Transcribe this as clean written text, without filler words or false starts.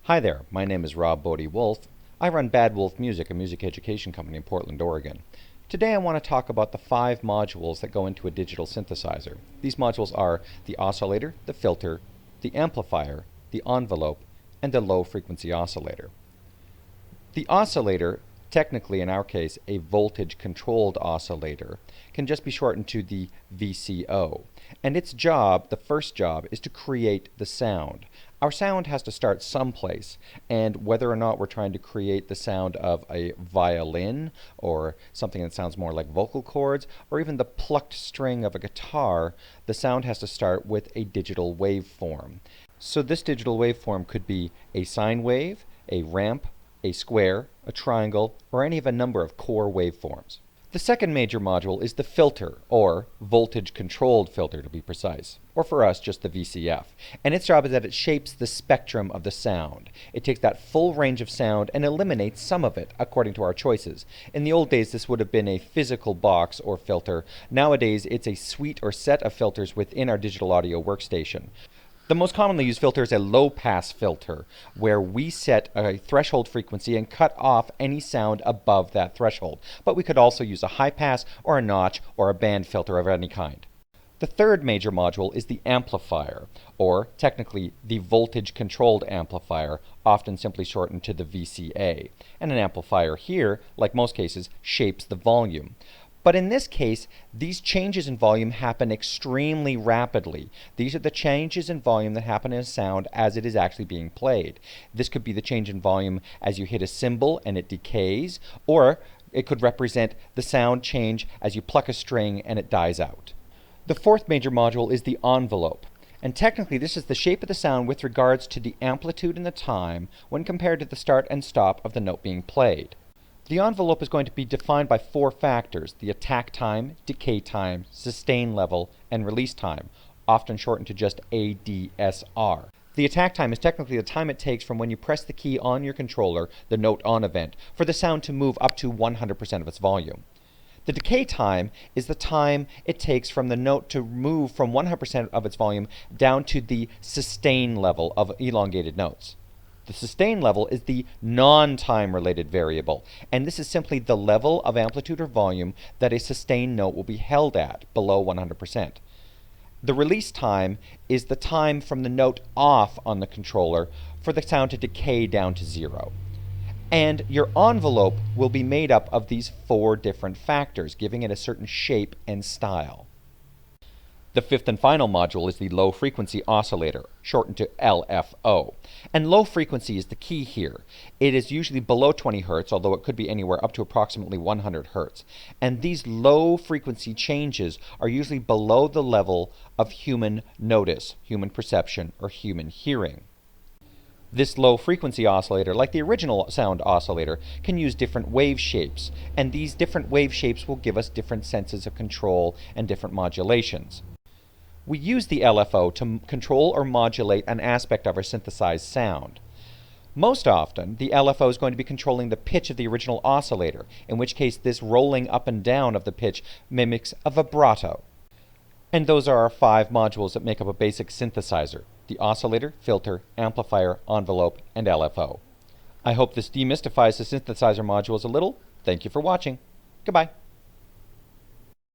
Hi there, my name is Rob Bodie-Wolf. I run Bad Wolf Music, a music education company in Portland, Oregon. Today I want to talk about the 5 modules that go into a digital synthesizer. These modules are the oscillator, the filter, the amplifier, the envelope, and the low-frequency oscillator. The oscillator, technically in our case a voltage-controlled oscillator, can just be shortened to the VCO. And its job, the first job, is to create the sound. Our sound has to start someplace, and whether or not we're trying to create the sound of a violin or something that sounds more like vocal cords or even the plucked string of a guitar, the sound has to start with a digital waveform. So this digital waveform could be a sine wave, a ramp, a square, a triangle, or any of a number of core waveforms. The second major module is the filter, or voltage-controlled filter to be precise, or for us just the VCF. And its job is that it shapes the spectrum of the sound. It takes that full range of sound and eliminates some of it according to our choices. In the old days this would have been a physical box or filter. Nowadays it's a suite or set of filters within our digital audio workstation. The most commonly used filter is a low-pass filter, where we set a threshold frequency and cut off any sound above that threshold. But we could also use a high-pass or a notch or a band filter of any kind. The third major module is the amplifier, or technically the voltage-controlled amplifier, often simply shortened to the VCA. And an amplifier here, like most cases, shapes the volume. But in this case, these changes in volume happen extremely rapidly. These are the changes in volume that happen in a sound as it is actually being played. This could be the change in volume as you hit a cymbal and it decays, or it could represent the sound change as you pluck a string and it dies out. The fourth major module is the envelope. And technically this is the shape of the sound with regards to the amplitude and the time when compared to the start and stop of the note being played. The envelope is going to be defined by 4 factors: the attack time, decay time, sustain level, and release time, often shortened to just ADSR. The attack time is technically the time it takes from when you press the key on your controller, the note on event, for the sound to move up to 100% of its volume. The decay time is the time it takes from the note to move from 100% of its volume down to the sustain level of elongated notes. The sustain level is the non-time related variable, and this is simply the level of amplitude or volume that a sustained note will be held at, below 100%. The release time is the time from the note off on the controller for the sound to decay down to 0. And your envelope will be made up of these 4 different factors, giving it a certain shape and style. The fifth and final module is the low-frequency oscillator, shortened to LFO. And low frequency is the key here. It is usually below 20 Hz, although it could be anywhere up to approximately 100 Hz. And these low-frequency changes are usually below the level of human notice, human perception, or human hearing. This low-frequency oscillator, like the original sound oscillator, can use different wave shapes, and these different wave shapes will give us different senses of control and different modulations. We use the LFO to control or modulate an aspect of our synthesized sound. Most often, the LFO is going to be controlling the pitch of the original oscillator, in which case this rolling up and down of the pitch mimics a vibrato. And those are our 5 modules that make up a basic synthesizer: the oscillator, filter, amplifier, envelope, and LFO. I hope this demystifies the synthesizer modules a little. Thank you for watching. Goodbye.